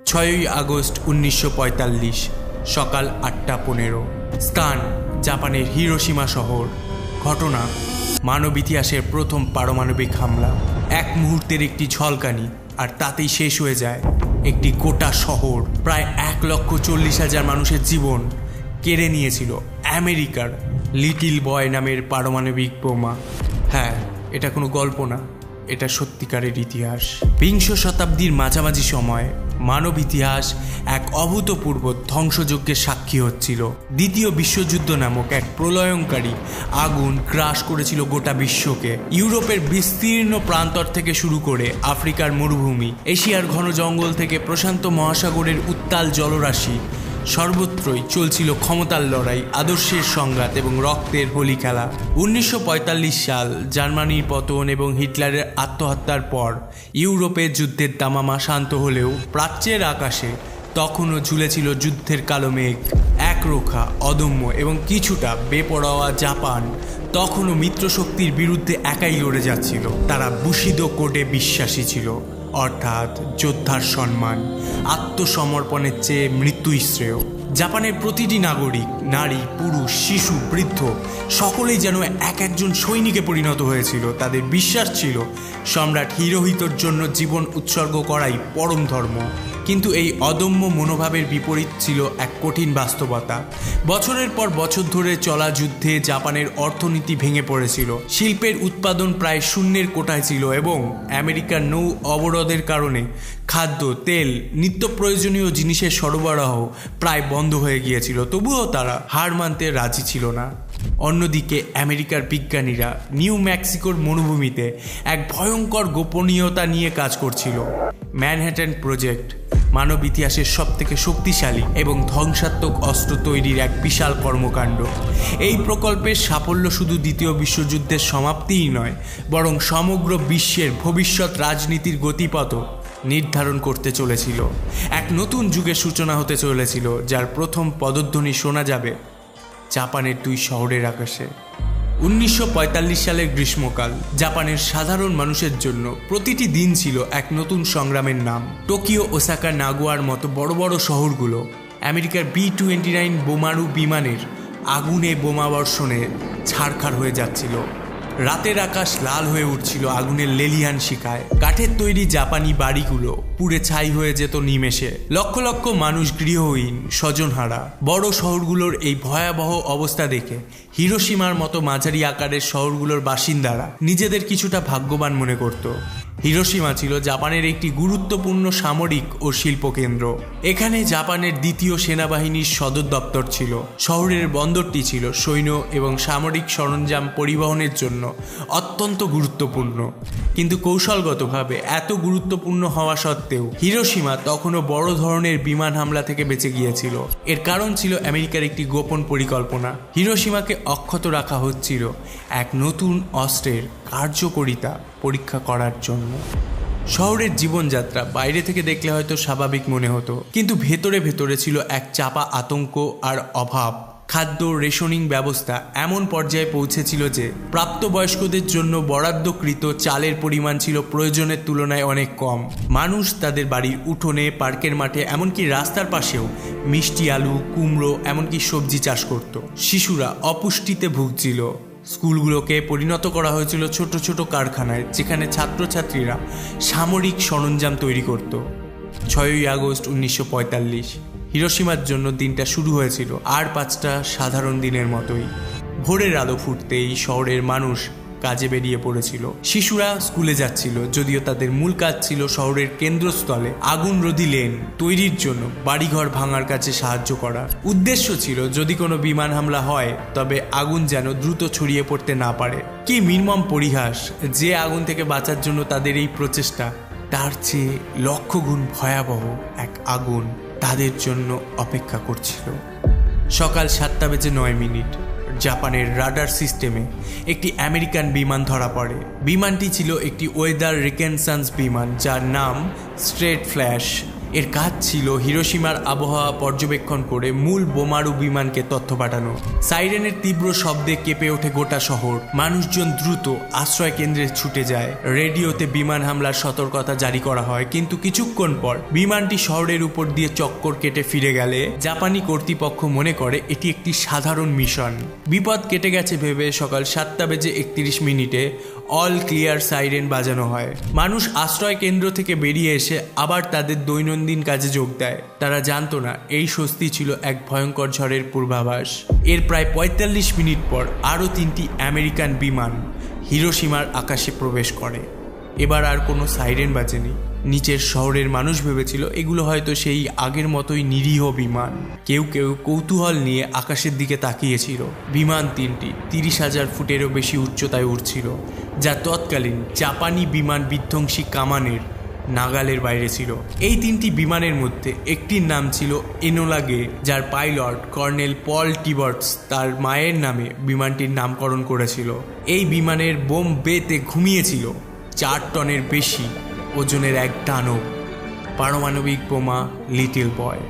6ই August 1945 সকাল 8:15। স্থান জাপানের হিরোশিমা শহর। ঘটনা মানব ইতিহাসের প্রথম পারমাণবিক হামলা। এক মুহূর্তের একটি ঝলকানি আর তাতেই শেষ হয়ে যায় একটি গোটা শহর। প্রায় 1,40,000 মানুষের জীবন কেড়ে নিয়েছিল আমেরিকার লিটল বয় নামের পারমাণবিক বোমা। হ্যাঁ, এটা কোনো গল্প না, এটা সত্যিকারের ইতিহাস। বিংশ শতাব্দীর মাঝামাঝি সময় মানব ইতিহাস এক অভূতপূর্ব ধ্বংসযজ্ঞের সাক্ষী হচ্ছিল। দ্বিতীয় বিশ্বযুদ্ধ নামক এক প্রলয়ঙ্কারী আগুন গ্রাস করেছিল গোটা বিশ্বকে। ইউরোপের বিস্তীর্ণ প্রান্তর থেকে শুরু করে আফ্রিকার মরুভূমি, এশিয়ার ঘন জঙ্গল থেকে প্রশান্ত মহাসাগরের উত্তাল জলরাশি, সর্বত্রই চলছিল ক্ষমতার লড়াই, আদর্শের সংঘাত এবং রক্তের হোলি খেলা। 1945 সাল জার্মানির পতন এবং হিটলারের আত্মহত্যার পর ইউরোপে যুদ্ধের দামামা শান্ত হলেও প্রাচ্যের আকাশে তখনও ঝুলেছিল যুদ্ধের কালো মেঘ। একরোখা, অদম্য এবং কিছুটা বেপরোয়া জাপান তখনও মিত্রশক্তির বিরুদ্ধে একাই লড়ে যাচ্ছিল। তারা বুশিদো কোডে বিশ্বাসী ছিল, অর্থাৎ যোদ্ধার সম্মান আত্মসমর্পণের চেয়ে মৃত্যুই শ্রেয়। জাপানের প্রতিটি নাগরিক, নারী, পুরুষ, শিশু, বৃদ্ধ সকলেই যেন একজন সৈনিকে পরিণত হয়েছিল। তাদের বিশ্বাস ছিল সম্রাট হিরোহিতোর জন্য জীবন উৎসর্গ করাই পরম ধর্ম। কিন্তু এই অদম্য মনোভাবের বিপরীত ছিল এক কঠিন বাস্তবতা। বছরের পর বছর ধরে চলা যুদ্ধে জাপানের অর্থনীতি ভেঙে পড়েছিল। শিল্পের উৎপাদন প্রায় শূন্যের কোটায় ছিল এবং আমেরিকার নৌ অবরোধের কারণে খাদ্য, তেল, নিত্য প্রয়োজনীয় জিনিসের সরবরাহ প্রায় বন্ধ হয়ে গিয়েছিল। তবুও তারা হার মানতে রাজি ছিল না। অন্যদিকে আমেরিকার বিজ্ঞানীরা নিউ মেক্সিকোর মরুভূমিতে এক ভয়ঙ্কর গোপনীয়তা নিয়ে কাজ করছিল। ম্যানহাটন প্রজেক্ট মানব ইতিহাসের সবথেকে শক্তিশালী এবং ধ্বংসাত্মক অস্ত্র তৈরির এক বিশাল কর্মকাণ্ড। এই প্রকল্পের সাফল্য শুধু দ্বিতীয় বিশ্বযুদ্ধের সমাপ্তিই নয়, বরং সমগ্র বিশ্বের ভবিষ্যৎ রাজনীতির গতিপথ নির্ধারণ করতে চলেছিল। এক নতুন যুগের সূচনা হতে চলেছিল, যার প্রথম পদধ্বনি শোনা যাবে জাপানের 2 শহরের আকাশে। 1945 সালের গ্রীষ্মকাল জাপানের সাধারণ মানুষের জন্য প্রতিটি দিন ছিল এক নতুন সংগ্রামের নাম। টোকিও, ওসাকা, নাগোয়ার মতো বড় বড় শহরগুলো আমেরিকার B-29 বোমারু বিমানের আগুনে বোমাবর্ষণে ছারখার হয়ে যাচ্ছিল। রাতের আকাশ লাল হয়ে উঠছিল আগুনের লেলিহান শিখায়। কাঠের তৈরি জাপানি বাড়িগুলো পুড়ে ছাই হয়ে যেত নিমেষে। লক্ষ লক্ষ মানুষ গৃহহীন, স্বজনহারা। বড় শহরগুলোর এই ভয়াবহ অবস্থা দেখে হিরোশিমার মতো মাঝারি আকারের শহরগুলোর বাসিন্দারা নিজেদের কিছুটা ভাগ্যবান মনে করত। হিরোশিমা ছিল জাপানের একটি গুরুত্বপূর্ণ সামরিক ও শিল্প কেন্দ্র। এখানে জাপানের দ্বিতীয় সেনাবাহিনীর সদর দপ্তর ছিল। শহরের বন্দরটি ছিল সৈন্য এবং সামরিক সরঞ্জাম পরিবহনের জন্য অত্যন্ত গুরুত্বপূর্ণ। কিন্তু কৌশলগতভাবে এত গুরুত্বপূর্ণ হওয়া সত্ত্বেও হিরোশিমা তখনও বড় ধরনের বিমান হামলা থেকে বেঁচে গিয়েছিল। এর কারণ ছিল আমেরিকার একটি গোপন পরিকল্পনা। হিরোশিমাকে অক্ষত রাখা হচ্ছিল এক নতুন অস্ত্রের কার্যকারিতা পরীক্ষা করার জন্য। শহরের জীবনযাত্রা বাইরে থেকে দেখলে হয়তো স্বাভাবিক মনে হতো, কিন্তু ভেতরে ভেতরে ছিল এক চাপা আতঙ্ক আর অভাব। খাদ্য রেশনিং ব্যবস্থা এমন পর্যায়ে পৌঁছেছিল যে প্রাপ্তবয়স্কদের জন্য বরাদ্দকৃত চালের পরিমাণ ছিল প্রয়োজনের তুলনায় অনেক কম। মানুষ তাদের বাড়ির উঠোনে, পার্কের মাঠে, এমনকি রাস্তার পাশেও মিষ্টি আলু, কুমড়ো, এমনকি সবজি চাষ করত। শিশুরা অপুষ্টিতে ভুগছিল। স্কুলগুলোকে পরিণত করা হয়েছিল ছোট ছোট কারখানায়, যেখানে ছাত্রছাত্রীরা সামরিক সরঞ্জাম তৈরি করত। 6ই আগস্ট 1945 হিরোশিমার জন্য দিনটা শুরু হয়েছিল আর 5টা সাধারণ দিনের মতোই। ভোরের আলো ফুটতেই শহরের মানুষ কাজে বেরিয়ে পড়েছিল। শিশুরা স্কুলে যাচ্ছিল, যদিও তাদের মূল কাজ ছিল শহরের কেন্দ্রস্থলে আগুনরোধী লেন তৈরির জন্য বাড়িঘর ভাঙার কাছে সাহায্য করা। উদ্দেশ্য ছিল যদি কোনো বিমান হামলা হয় তবে আগুন যেন দ্রুত ছড়িয়ে পড়তে না পারে। কি নির্মম পরিহাস যে আগুন থেকে বাঁচার জন্য তাদের এই প্রচেষ্টা, তার চেয়ে লক্ষ গুণ ভয়াবহ এক আগুন তাদের জন্য অপেক্ষা করছিল। সকাল 7:09 জাপানের রাডার সিস্টেমে একটি আমেরিকান বিমান ধরা পড়ে। বিমানটি ছিল একটি ওয়েদার রিকনসাইন্স বিমান, যার নাম স্ট্রেট ফ্ল্যাশ। এর কাজ ছিল হিরোশিমার আবহাওয়া পর্যবেক্ষণ করে মূল বোমারু বিমানকে তথ্য পাঠানো। সাইরেনের তীব্র শব্দে কেঁপে ওঠে গোটা শহর। মানুষজন দ্রুত আশ্রয় কেন্দ্রে ছুটে যায়। রেডিওতে বিমান হামলার সতর্কতা জারি করা হয়, কিন্তু কিছুক্ষণ পর বিমানটি শহরের উপর দিয়ে চক্কর কেটে ফিরে গেলে জাপানি কর্তৃপক্ষ মনে করে এটি একটি সাধারণ মিশন। বিপদ কেটে গেছে ভেবে সকাল 7:31 অল ক্লিয়ার সাইরেন বাজানো হয়। মানুষ আশ্রয় কেন্দ্র থেকে বেরিয়ে এসে আবার তাদের দৈনন্দিন কাজে যোগ দেয়। তারা জানতো না এই স্বস্তি ছিল এক ভয়ঙ্কর ঝড়ের পূর্বাভাস। এর প্রায় 45 মিনিট পর আরও 3টি আমেরিকান বিমান হিরোশিমার আকাশে প্রবেশ করে। এবার আর কোনো সাইরেন বাজেনি। নিচের শহরের মানুষ ভেবেছিল এগুলো হয়তো সেই আগের মতোই নিরীহ বিমান। কেউ কেউ কৌতূহল নিয়ে আকাশের দিকে তাকিয়েছিল। বিমান 3টি 30,000 ফুটেরও বেশি উচ্চতায় উঠছিল, যা তৎকালীন জাপানি বিমান বিধ্বংসী কামানের নাগালের বাইরে ছিল। এই 3টি বিমানের মধ্যে একটির নাম ছিল এনোলা গে, যার পাইলট কর্নেল পল টিবটস তার মায়ের নামে বিমানটির নামকরণ করেছিল। এই বিমানের বোম বেতে ঘুমিয়েছিল 4 টনের বেশি ওজনের এক দানব, পারমাণবিক বোমা লিটল বয়।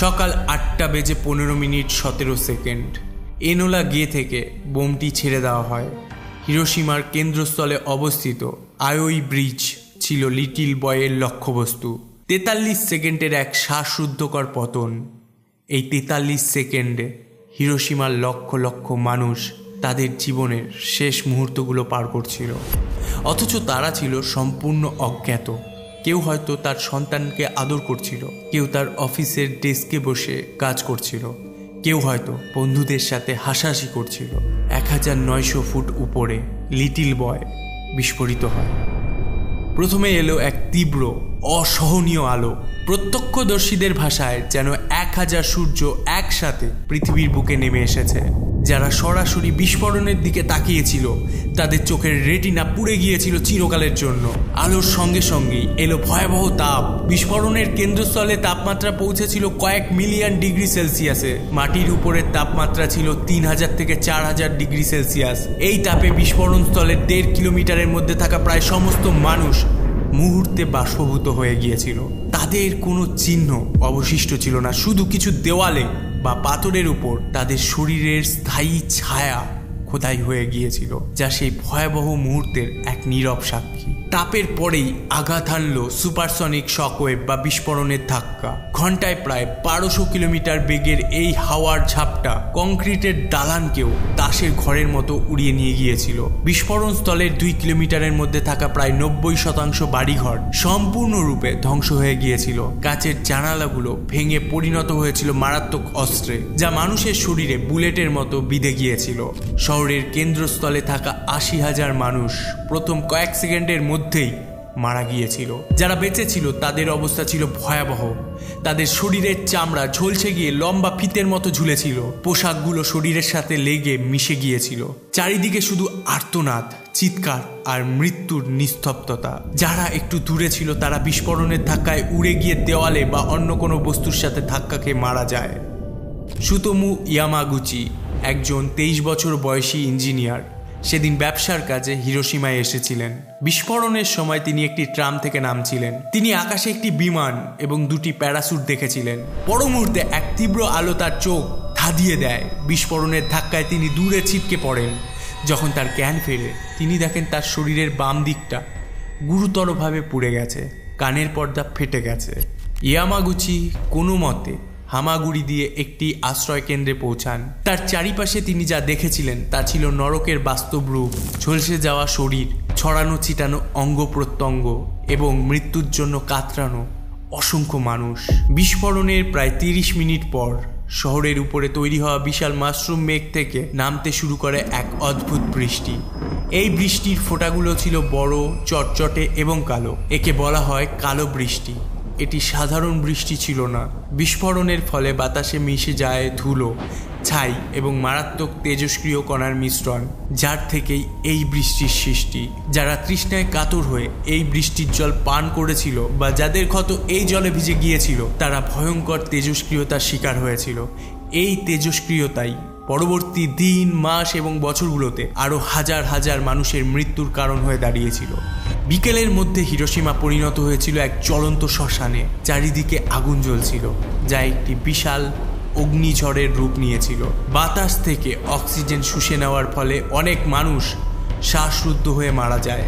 সকাল 8:15 এনোলা গে থেকে বোমটি ছেড়ে দেওয়া হয়। হিরোশিমার কেন্দ্রস্থলে অবস্থিত আয়োই ব্রিজ ছিল লিটল বয়ের লক্ষ্যবস্তু। 43 সেকেন্ডের এক শ্বাসরুদ্ধকর পতন। এই 43 সেকেন্ডে হিরোশিমার লক্ষ লক্ষ মানুষ তাদের জীবনের শেষ মুহূর্তগুলো পার করছিল, অথচ তারা ছিল সম্পূর্ণ অজ্ঞাত। কেউ হয়তো তার সন্তানকে আদর করছিল, কেউ তার অফিসের ডেস্কে বসে কাজ করছিল, কেউ হয়তো বন্ধুদের সাথে হাসাহাসি করছিল। 1900 ফুট উপরে লিটল বয় বিস্ফোরিত হয়। প্রথমে এলো এক তীব্র অসহনীয় আলো। প্রত্যক্ষদর্শীদের ভাষায় যেন 1000 সূর্য একসাথে পৃথিবীর বুকে নেমে এসেছে। যারা সরাসরি বিস্ফোরণের দিকে তাকিয়েছিল তাদের চোখের রেটিনা পুড়ে গিয়েছিল চিরকালের জন্য। আলোর সঙ্গে সঙ্গেই এলো ভয়াবহ তাপ। বিস্ফোরণের কেন্দ্রস্থলে তাপমাত্রা পৌঁছেছিল কয়েক মিলিয়ন ডিগ্রি সেলসিয়াসে। মাটির উপরের তাপমাত্রা ছিল 3000 থেকে 4000 ডিগ্রি সেলসিয়াস। এই তাপে বিস্ফোরণ স্থলের 1.5 কিলোমিটারের মধ্যে থাকা প্রায় সমস্ত মানুষ মুহূর্তে বাষ্পভূত হয়ে গিয়েছিল। তাদের কোনো চিহ্ন অবশিষ্ট ছিল না, শুধু কিছু দেওয়ালে বা পাথরের উপর তাদের শরীরের স্থায়ী ছায়া খোদাই হয়ে গিয়েছিল, যা সেই ভয়াবহ মুহূর্তের এক নীরব সাক্ষী। তাপের পরেই আঘাত হানল সুপারসনিক শকওয়েভ বা বিস্ফোরণের ধাক্কা। ঘন্টায় প্রায় 1200 কিলোমিটার বেগের এই হাওয়ার ঝাপটা কংক্রিটের দালানকেও তাসের ঘরের মতো উড়িয়ে নিয়ে গিয়েছিল। বিস্ফোরণ স্থলের 2 কিলোমিটারের মধ্যে থাকা প্রায় 90% বাড়িঘর সম্পূর্ণরূপে ধ্বংস হয়ে গিয়েছিল। কাচের জানালাগুলো ভেঙে পরিণত হয়েছিল মারাত্মক অস্ত্রে, যা মানুষের শরীরে বুলেটের মতো বিঁধে গিয়েছিল। শহরের কেন্দ্রস্থলে থাকা 80,000 মানুষ প্রথম কয়েক সেকেন্ডের মধ্যেই মারা গিয়েছিল। যারা বেঁচে ছিল তাদের অবস্থা ছিল ভয়াবহ। তাদের শরীরের চামড়া ঝলসে গিয়ে লম্বা ফিতের মতো ঝুলেছিল। পোশাকগুলো শরীরের সাথে লেগে মিশে গিয়েছিল। চারিদিকে শুধু আর্তনাদ, চিৎকার আর মৃত্যুর নিস্তব্ধতা। যারা একটু দূরে ছিল তারা বিস্ফোরণের ধাক্কায় উড়ে গিয়ে দেওয়ালে বা অন্য কোনো বস্তুর সাথে ধাক্কা খেয়ে মারা যায়। সুতোমু ইয়ামাগুচি একজন 23 বছর বয়সী ইঞ্জিনিয়ার। সেদিন ব্যবসার কাজে হিরোশিমায় এসেছিলেন। বিস্ফোরণের সময় তিনি একটি ট্রাম থেকে নামছিলেন। তিনি আকাশে একটি বিমান এবং 2টি প্যারাসুট দেখেছিলেন। পর মুহূর্তে এক তীব্র আলো তার চোখ ধাঁধিয়ে দেয়। বিস্ফোরণের ধাক্কায় তিনি দূরে ছিটকে পড়েন। যখন তার জ্ঞান ফেরে তিনি দেখেন তার শরীরের বাম দিকটা গুরুতরভাবে পুড়ে গেছে, কানের পর্দা ফেটে গেছে। ইয়ামাগুচি কোনো মতে হামাগুড়ি দিয়ে একটি আশ্রয় কেন্দ্রে পৌঁছান। তার চারিপাশে তিনি যা দেখেছিলেন তা ছিল নরকের বাস্তব রূপ। ঝলসে যাওয়া শরীর, ছড়ানো ছিটানো অঙ্গ প্রত্যঙ্গ এবং মৃত্যুর জন্য কাতরানো অসংখ্য মানুষ। বিস্ফোরণের প্রায় 30 মিনিট পর শহরের উপরে তৈরি হওয়া বিশাল মাশরুম মেঘ থেকে নামতে শুরু করে এক অদ্ভুত বৃষ্টি। এই বৃষ্টির ফোঁটাগুলো ছিল বড়, চটচটে এবং কালো। একে বলা হয় কালো বৃষ্টি। এটি সাধারণ বৃষ্টি ছিল না। বিস্ফোরণের ফলে বাতাসে মিশে যায় ধুলো, ছাই এবং মারাত্মক তেজস্ক্রিয় কণার মিশ্রণ, যার থেকেই এই বৃষ্টির সৃষ্টি। যারা তৃষ্ণায় কাতর হয়ে এই বৃষ্টির জল পান করেছিল বা যাদের ক্ষত এই জলে ভিজে গিয়েছিল তারা ভয়ঙ্কর তেজস্ক্রিয়তার শিকার হয়েছিল। এই তেজস্ক্রিয়তাই পরবর্তী দিন, মাস এবং বছরগুলোতে আরও হাজার হাজার মানুষের মৃত্যুর কারণ হয়ে দাঁড়িয়েছিল। বিকেলের মধ্যে হিরোশিমা পরিণত হয়েছিল এক জ্বলন্ত শ্মশানে। চারিদিকে আগুন জ্বলছিল, যা একটি বিশাল অগ্নিঝড়ের রূপ নিয়েছিল। বাতাস থেকে অক্সিজেন শুষে নেওয়ার ফলে অনেক মানুষ শ্বাসরুদ্ধ হয়ে মারা যায়।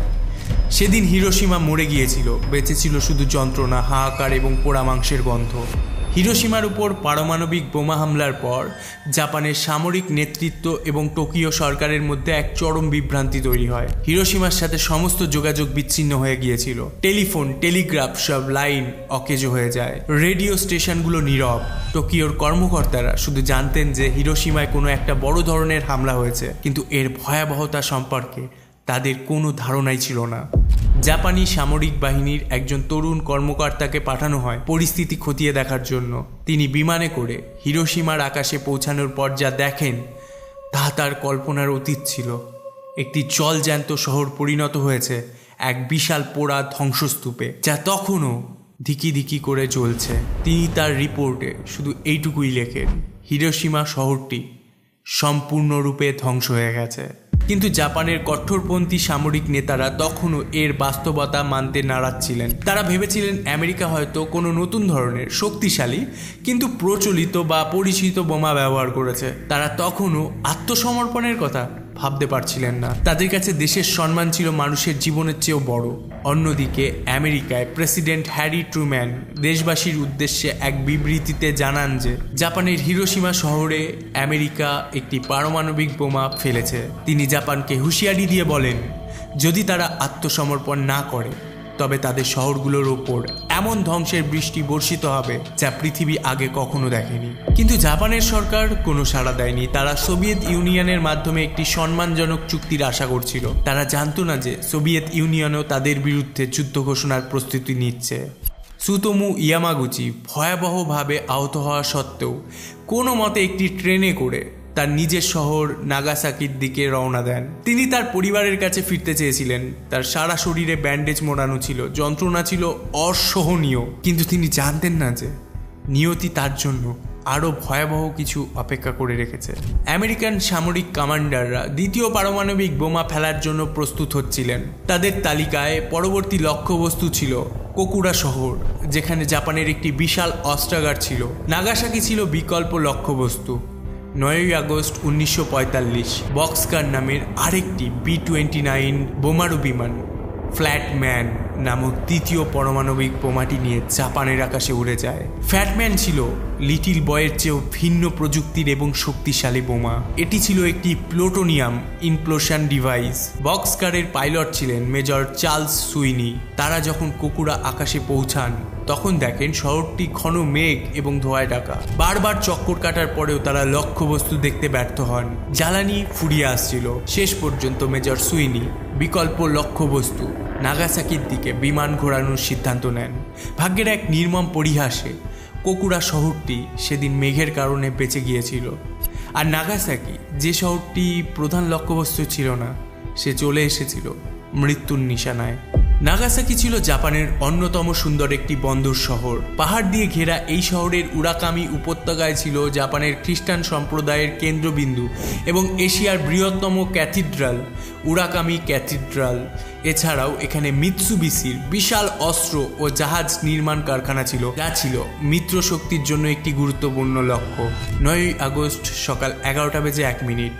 সেদিন হিরোশিমা মরে গিয়েছিল, বেঁচে ছিল শুধু যন্ত্রণা, হাহাকার এবং পোড়া মাংসের গন্ধ। হিরোশিমার উপর পারমাণবিক বোমা হামলার পর জাপানের সামরিক নেতৃত্ব এবং টোকিও সরকারের মধ্যে এক চরম বিভ্রান্তি তৈরি হয়। হিরোশিমার সাথে সমস্ত যোগাযোগ বিচ্ছিন্ন হয়ে গিয়েছিল। টেলিফোন, টেলিগ্রাফ সব লাইন অকেজো হয়ে যায়। রেডিও স্টেশনগুলো নীরব। টোকিওর কর্মকর্তারা শুধু জানতেন যে হিরোশিমায় কোনো একটা বড় ধরনের হামলা হয়েছে, কিন্তু এর ভয়াবহতা সম্পর্কে তাদের কোনো ধারণাই ছিল না। জাপানি সামরিক বাহিনীর একজন তরুণ কর্মকর্তাকে পাঠানো হয় পরিস্থিতি খতিয়ে দেখার জন্য। তিনি বিমানে করে হিরোশিমার আকাশে পৌঁছানোর পর যা দেখেন তা তার কল্পনার অতীত ছিল। একটি জলজ্যান্ত শহর পরিণত হয়েছে এক বিশাল পোড়া ধ্বংসস্তূপে, যা তখনও ধিকি ধিকি করে জ্বলছে। তিনি তার রিপোর্টে শুধু এইটুকুই লেখেন, হিরোশিমা শহরটি সম্পূর্ণরূপে ধ্বংস হয়ে গেছে। কিন্তু জাপানের কঠোরপন্থী সামরিক নেতারা তখনও এর বাস্তবতা মানতে নারাজ ছিলেন। তারা ভেবেছিলেন আমেরিকা হয়তো কোনো নতুন ধরনের শক্তিশালী কিন্তু প্রচলিত বা পরিচিত বোমা ব্যবহার করেছে। তারা তখনও আত্মসমর্পণের কথা ভাবতে পারছিলেন না। তাদের কাছে দেশের সম্মান ছিল মানুষের জীবনের চেয়েও বড়। অন্যদিকে আমেরিকায় প্রেসিডেন্ট হ্যারি ট্রুম্যান দেশবাসীর উদ্দেশ্যে এক বিবৃতিতে জানান যে জাপানের হিরোশিমা শহরে আমেরিকা একটি পারমাণবিক বোমা ফেলেছে। তিনি জাপানকে হুঁশিয়ারি দিয়ে বলেন, যদি তারা আত্মসমর্পণ না করে তবে তাদের শহরগুলোর ওপর এমন ধ্বংসের বৃষ্টি বর্ষিত হবে যা পৃথিবী আগে কখনো দেখেনি। কিন্তু জাপানের সরকার কোনো সাড়া দেয়নি। তারা সোভিয়েত ইউনিয়নের মাধ্যমে একটি সম্মানজনক চুক্তির আশা করছিল। তারা জানতো না যে সোভিয়েত ইউনিয়নও তাদের বিরুদ্ধে যুদ্ধ ঘোষণার প্রস্তুতি নিচ্ছে। সুতোমু ইয়ামাগুচি ভয়াবহভাবে আহত হওয়া সত্ত্বেও কোনো মতে একটি ট্রেনে করে তার নিজের শহর নাগাসাকির দিকে রওনা দেন। তিনি তার পরিবারের কাছে ফিরতে চেয়েছিলেন। তার সারা শরীরে ব্যান্ডেজ মোড়ানো ছিল, যন্ত্রণা ছিল অসহনীয়, কিন্তু তিনি জানতেন না যে নিয়তি তার জন্য আরও ভয়াবহ কিছু অপেক্ষা করে রেখেছে। আমেরিকান সামরিক কমান্ডাররা দ্বিতীয় পারমাণবিক বোমা ফেলার জন্য প্রস্তুত হচ্ছিলেন। তাদের তালিকায় পরবর্তী লক্ষ্যবস্তু ছিল কোকুরা শহর, যেখানে জাপানের একটি বিশাল অস্ত্রাগার ছিল। নাগাসাকি ছিল বিকল্প লক্ষ্যবস্তু। 9 আগস্ট 1945 বক্সকার নামের আরেকটি B-29 বোমারু বিমান ফ্ল্যাটম্যান নামক তৃতীয় পারমাণবিক বোমাটি নিয়ে জাপানের আকাশে উড়ে যায়। ফ্ল্যাটম্যান ছিল লিটিল বয়ের চেয়েও ভিন্ন প্রযুক্তির এবং শক্তিশালী বোমা। এটি ছিল একটি প্লুটোনিয়াম ইমপ্লোশন ডিভাইস। বক্সকারের পাইলট ছিলেন মেজর চার্লস সুইনি। তারা যখন কোকুরা আকাশে পৌঁছান তখন দেখেন শহরটি ঘন মেঘ এবং ধোঁয়ায় ঢাকা। বারবার চক্কর কাটার পরেও তারা লক্ষ্যবস্তু দেখতে ব্যর্থ হন। জ্বালানি ফুরিয়ে আসছিল। শেষ পর্যন্ত মেজর সুইনি বিকল্প লক্ষ্যবস্তু নাগাসাকির দিকে বিমান ঘোরানোর সিদ্ধান্ত নেন। ভাগ্যের এক নির্মম পরিহাসে কোকুরা শহরটি সেদিন মেঘের কারণে বেঁচে গিয়েছিল, আর নাগাসাকি, যে শহরটি প্রধান লক্ষ্যবস্তু ছিল না, সে চলে এসেছিল মৃত্যুর নিশানায়। নাগাসাকি ছিল জাপানের অন্যতম সুন্দর একটি বন্দর শহর। পাহাড় দিয়ে ঘেরা এই শহরের উরাকামি উপত্যকায় ছিল জাপানের খ্রিস্টান সম্প্রদায়ের কেন্দ্রবিন্দু এবং এশিয়ার বৃহত্তম ক্যাথিড্রাল উরাকামি ক্যাথিড্রাল। এছাড়াও এখানে মিৎসুবিশির বিশাল অস্ত্র ও জাহাজ নির্মাণ কারখানা ছিল, যা ছিল মিত্র শক্তির জন্য একটি গুরুত্বপূর্ণ লক্ষ্য। 9 আগস্ট সকাল 11:01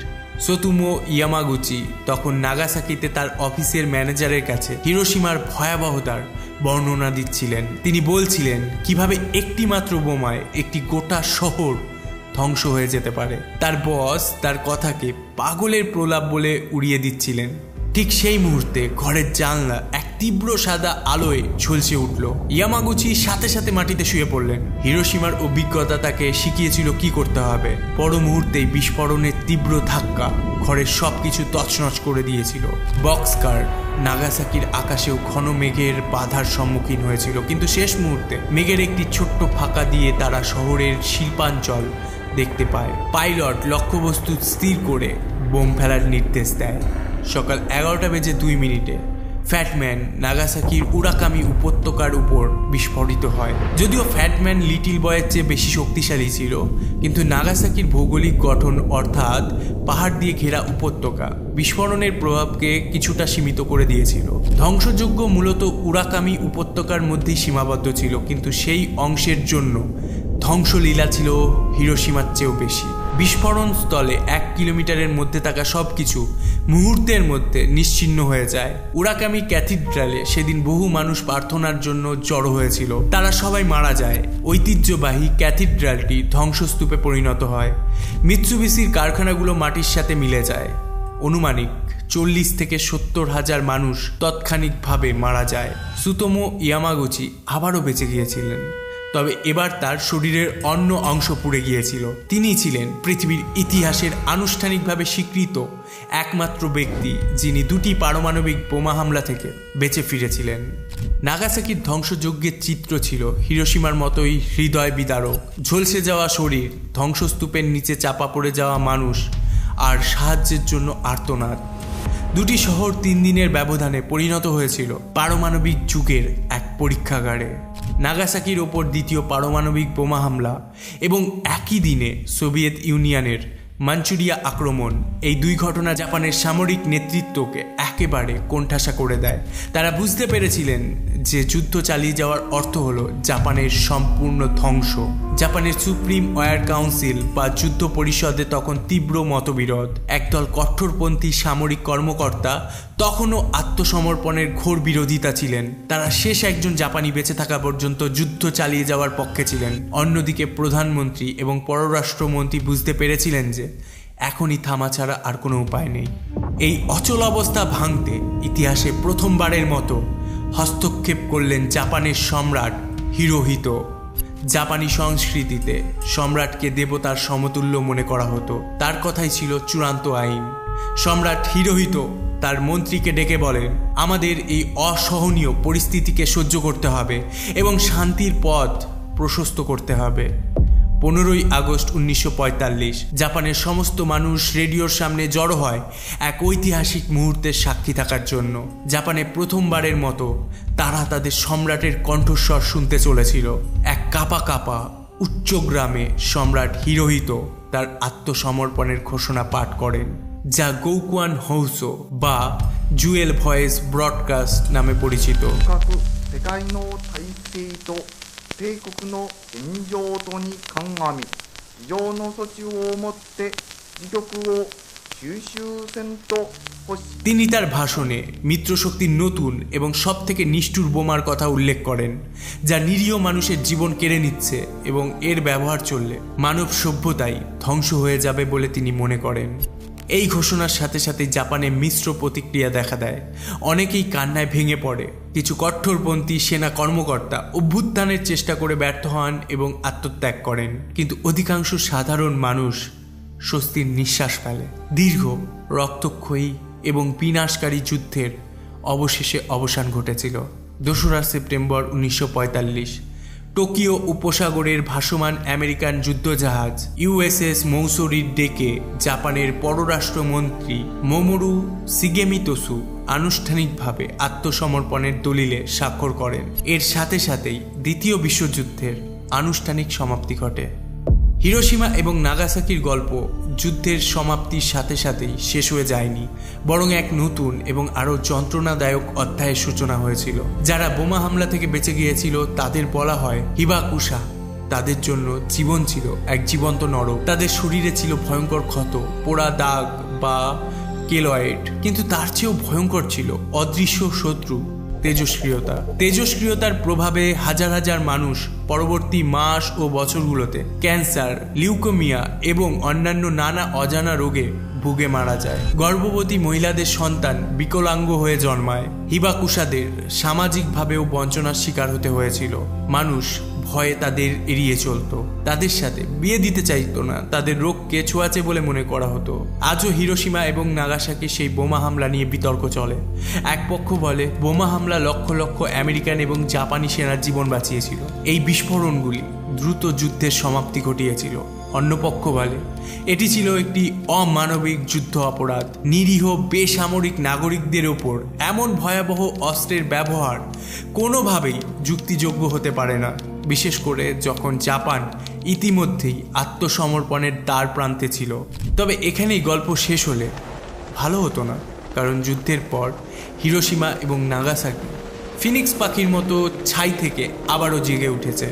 সোতুমো ইয়ামাগুচি তখন নাগাসাকিতে তার অফিসের ম্যানেজারের কাছে হিরোশিমার ভয়াবহতার বর্ণনা দিচ্ছিলেন। তিনি বলছিলেন কিভাবে একটি মাত্র বোমায় একটি গোটা শহর ধ্বংস হয়ে যেতে পারে। তার বস তার কথাকে পাগলের প্রলাপ বলে উড়িয়ে দিচ্ছিলেন। ঠিক সেই মুহূর্তে ঘরের জানলা এক তীব্র সাদা আলোয় ঝলসে উঠল। ইয়ামাগুচি সাথে সাথে মাটিতে শুয়ে পড়লেন। হিরোশিমার অভিজ্ঞতা তাকে শিখিয়েছিল কি করতে হবে। পর মুহূর্তেই বিস্ফোরণের তীব্র ধাক্কা ঘরের সবকিছু তছনছ করে দিয়েছিল। বক্সকার নাগাসাকির আকাশেও ঘন মেঘের বাধার সম্মুখীন হয়েছিল, কিন্তু শেষ মুহূর্তে মেঘের একটি ছোট্ট ফাঁকা দিয়ে তারা শহরের শিল্পাঞ্চল দেখতে পায়। পাইলট লক্ষ্যবস্তু স্থির করে বোম ফেলার নির্দেশ দেয়। সকাল 11:02 ফ্যাটম্যান নাগাসাকির উরাকামি উপত্যকার উপর বিস্ফোরিত হয়। যদিও ফ্যাটম্যান লিটল বয়ের চেয়ে বেশি শক্তিশালী ছিল, কিন্তু নাগাসাকির ভৌগোলিক গঠন অর্থাৎ পাহাড় দিয়ে ঘেরা উপত্যকা বিস্ফোরণের প্রভাবকে কিছুটা সীমিত করে দিয়েছিল। ধ্বংসযজ্ঞ মূলত উরাকামি উপত্যকার মধ্যেই সীমাবদ্ধ ছিল, কিন্তু সেই অংশের জন্য ধ্বংসলীলা ছিল হিরোশিমার চেয়েও বেশি। বিস্ফোরণ স্থলে 1 কিলোমিটারের মধ্যে থাকা সবকিছু মুহূর্তের মধ্যে নিশ্চিহ্ন হয়ে যায়। উরাকামি ক্যাথিড্রালে সেদিন বহু মানুষ প্রার্থনার জন্য জড়ো হয়েছিল। তারা সবাই মারা যায়। ঐতিহ্যবাহী ক্যাথিড্রালটি ধ্বংসস্তূপে পরিণত হয়। মিৎসুবিশির কারখানাগুলো মাটির সাথে মিলে যায়। অনুমানিক 40 থেকে 70 হাজার মানুষ তাৎক্ষণিকভাবে মারা যায়। সুতোমো ইয়ামাগুচি আবারও বেঁচে গিয়েছিলেন, তবে এবার তার শরীরের অন্য অংশ পুড়ে গিয়েছিল। তিনি ছিলেন পৃথিবীর ইতিহাসের আনুষ্ঠানিকভাবে স্বীকৃত একমাত্র ব্যক্তি যিনি 2টি পারমাণবিক বোমা হামলা থেকে বেঁচে ফিরেছিলেন। নাগাসাকির ধ্বংসযজ্ঞের চিত্র ছিল হিরোশিমার মতোই হৃদয় বিদারক। ঝলসে যাওয়া শরীর, ধ্বংসস্তূপের নিচে চাপা পড়ে যাওয়া মানুষ আর সাহায্যের জন্য আর্তনাদ। 2টি শহর 3 দিনের ব্যবধানে পরিণত হয়েছিল পারমাণবিক যুগের এক পরীক্ষাগারে। নাগাসাকির ওপর দ্বিতীয় পারমাণবিক বোমা হামলা এবং একই দিনে সোভিয়েত ইউনিয়নের মাঞ্চুরিয়া আক্রমণ, এই 2 ঘটনা জাপানের সামরিক নেতৃত্বকে একেবারে কোণঠাসা করে দেয়। তারা বুঝতে পেরেছিলেন যে যুদ্ধ চালিয়ে যাওয়ার অর্থ হলো জাপানের সম্পূর্ণ ধ্বংস। জাপানের সুপ্রিম ওয়ার কাউন্সিল বা যুদ্ধ পরিষদে তখন তীব্র মতবিরোধ। একদল কঠোরপন্থী সামরিক কর্মকর্তা তখনও আত্মসমর্পণের ঘোর বিরোধিতা ছিলেন। তারা শেষ একজন জাপানি বেঁচে থাকা পর্যন্ত যুদ্ধ চালিয়ে যাওয়ার পক্ষে ছিলেন। অন্যদিকে প্রধানমন্ত্রী এবং পররাষ্ট্রমন্ত্রী বুঝতে পেরেছিলেন যে এখনই থামা ছাড়া আর কোনো উপায় নেই। এই অচল অবস্থা ভাঙতে ইতিহাসে প্রথমবারের মতো হস্তক্ষেপ করলেন জাপানের সম্রাট হিরোহিতো। জাপানি সংস্কৃতিতে সম্রাটকে দেবতার সমতুল্য মনে করা হতো। তার কথাই ছিল চূড়ান্ত আইন। সম্রাট হিরোহিতো তার মন্ত্রীকে ডেকে বলেন, আমাদের এই অসহনীয় পরিস্থিতিকে সহ্য করতে হবে এবং শান্তির পথ প্রশস্ত করতে হবে। 15ই আগস্ট 1945 জাপানের সমস্ত মানুষ রেডিওর সামনে জড়ো হয় এক ঐতিহাসিক মুহূর্তের সাক্ষী থাকার জন্য। জাপানে প্রথমবারের মতো তারা তাদের সম্রাটের কণ্ঠস্বর শুনতে চলেছিল। এক কাঁপা কাঁপা উচ্চগ্রামে সম্রাট হিরোহিতো তার আত্মসমর্পণের ঘোষণা পাঠ করেন, যা গৌকুয়ান হৌসো বা জুয়েল ভয়েস ব্রডকাস্ট নামে পরিচিত। 帝国の現状とに鑑み非常の措置をもって自局を収集せんと欲し。তিনি তার ভাষণে মিত্রশক্তির নতুন এবং সবথেকে নিষ্ঠুর বোমার কথা উল্লেখ করেন, যা নিরীহ মানুষের জীবন কেড়ে নিচ্ছে এবং এর ব্যবহার চললে মানব সভ্যতাই ধ্বংস হয়ে যাবে বলে তিনি মনে করেন। এই ঘোষণার সাথে সাথে জাপানে মিশ্র প্রতিক্রিয়া দেখা দেয়। অনেকেই কান্নায় ভেঙে পড়ে। কিছু কঠোরপন্থী সেনা কর্মকর্তা অভ্যুত্থানের চেষ্টা করে ব্যর্থ হন এবং আত্মত্যাগ করেন, কিন্তু অধিকাংশ সাধারণ মানুষ স্বস্তির নিঃশ্বাস ফেলে। দীর্ঘ রক্তক্ষয়ী এবং বিনাশকারী যুদ্ধের অবশেষে অবসান ঘটেছিল 2রা সেপ্টেম্বর 1945। টোকিও উপসাগরের ভাসমান আমেরিকান যুদ্ধজাহাজ ইউএসএস মৌসুরির ডেকে জাপানের পররাষ্ট্রমন্ত্রী মোমোরু শিগেমিতোসু আনুষ্ঠানিকভাবে আত্মসমর্পণের দলিলে স্বাক্ষর করেন। এর সাথে সাথেই দ্বিতীয় বিশ্বযুদ্ধের আনুষ্ঠানিক সমাপ্তি ঘটে। হিরোশিমা এবং নাগাসাকির গল্প যুদ্ধের সমাপ্তির সাথে সাথেই শেষ হয়ে যায়নি, বরং এক নতুন এবং আরও যন্ত্রণাদায়ক অধ্যায়ের সূচনা হয়েছিল। যারা বোমা হামলা থেকে বেঁচে গিয়েছিল তাদের বলা হয় হিবাকুশা। তাদের জন্য জীবন ছিল এক জীবন্ত নরক। তাদের শরীরে ছিল ভয়ঙ্কর ক্ষত, পোড়া দাগ বা কেলয়েড, কিন্তু তার চেয়েও ভয়ঙ্কর ছিল অদৃশ্য শত্রু তেজস্ক্রিয়তা। তেজস্ক্রিয়তার প্রভাবে হাজার হাজার মানুষ পরবর্তী মাস ও বছরগুলোতে ক্যান্সার, লিউকেমিয়া এবং অন্যান্য নানা অজানা রোগে ভুগে মারা যায়। গর্ভবতী মহিলাদের সন্তান বিকলাঙ্গ হয়ে জন্মায়। হিবাকুশাদের সামাজিকভাবেও বঞ্চনার শিকার হতে হয়েছিল। মানুষ ভয়ে তাদের এড়িয়ে চলতো, তাদের সাথে বিয়ে দিতে চাইতো না, তাদের রোগকে ছোঁয়াচে বলে মনে করা হতো। আজও হিরোশিমা এবং নাগাসাকি সেই বোমা হামলা নিয়ে বিতর্ক চলে। এক পক্ষ বলে বোমা হামলা লক্ষ লক্ষ আমেরিকান এবং জাপানি সেনার জীবন বাঁচিয়েছিল, এই বিস্ফোরণগুলি দ্রুত যুদ্ধের সমাপ্তি ঘটিয়েছিল। অন্য পক্ষ বলে এটি ছিল একটি অমানবিক যুদ্ধ অপরাধ, নিরীহ বেসামরিক নাগরিকদের ওপর এমন ভয়াবহ অস্ত্রের ব্যবহার কোনোভাবেই যুক্তিযোগ্য হতে পারে না, বিশেষ করে যখন জাপান ইতিমধ্যেই আত্মসমর্পণের দ্বার প্রান্তে ছিল। তবে এখানেই গল্প শেষ হলে ভালো হতো না, কারণ যুদ্ধের পর হিরোশিমা এবং নাগাসাকি ফিনিক্স পাখির মতো ছাই থেকে আবারও জেগে উঠেছে।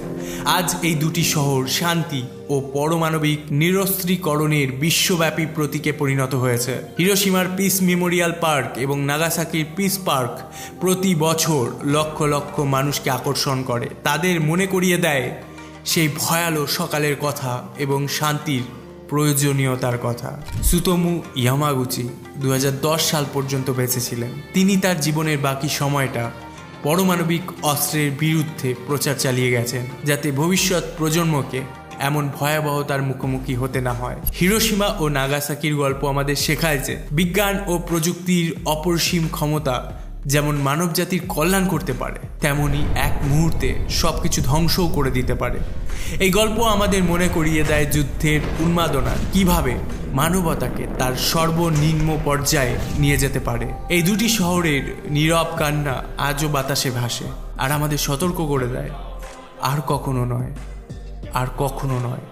আজ এই দুটি শহর শান্তি ও পরমাণবিক নিরস্ত্রীকরণের বিশ্বব্যাপী প্রতীকে পরিণত হয়েছে। হিরোশিমার পিস মেমোরিয়াল পার্ক এবং নাগাসাকির পিস পার্ক প্রতি বছর লক্ষ লক্ষ মানুষকে আকর্ষণ করে, তাদের মনে করিয়ে দেয় সেই ভয়ালো সকালের কথা এবং শান্তির প্রয়োজনীয়তার কথা। সুতোমু ইয়ামাগুচি 2010 সাল পর্যন্ত বেঁচে ছিলেন। তিনি তার জীবনের বাকি সময়টা পারমাণবিক অস্ত্রের বিরুদ্ধে প্রচার চালিয়ে গেছেন, যাতে ভবিষ্যৎ প্রজন্মকে এমন ভয়াবহতার মুখোমুখি হতে না হয়। হিরোশিমা ও নাগাসাকির গল্প আমাদের শেখায় যে বিজ্ঞান ও প্রযুক্তির অপরিসীম ক্ষমতা যেমন মানবজাতির কল্যাণ করতে পারে, তেমনি এক মুহূর্তে সব কিছু ধ্বংসও করে দিতে পারে। এই গল্প আমাদের মনে করিয়ে দেয় যুদ্ধের উন্মাদনা কিভাবে মানবতাকে তার সর্বনিম্ন পর্যায়ে নিয়ে যেতে পারে। এই দুটি শহরের নীরব কান্না আজও বাতাসে ভাসে, আর আমাদের সতর্ক করে দেয় আর কখনো নয়, আর কখনো নয়।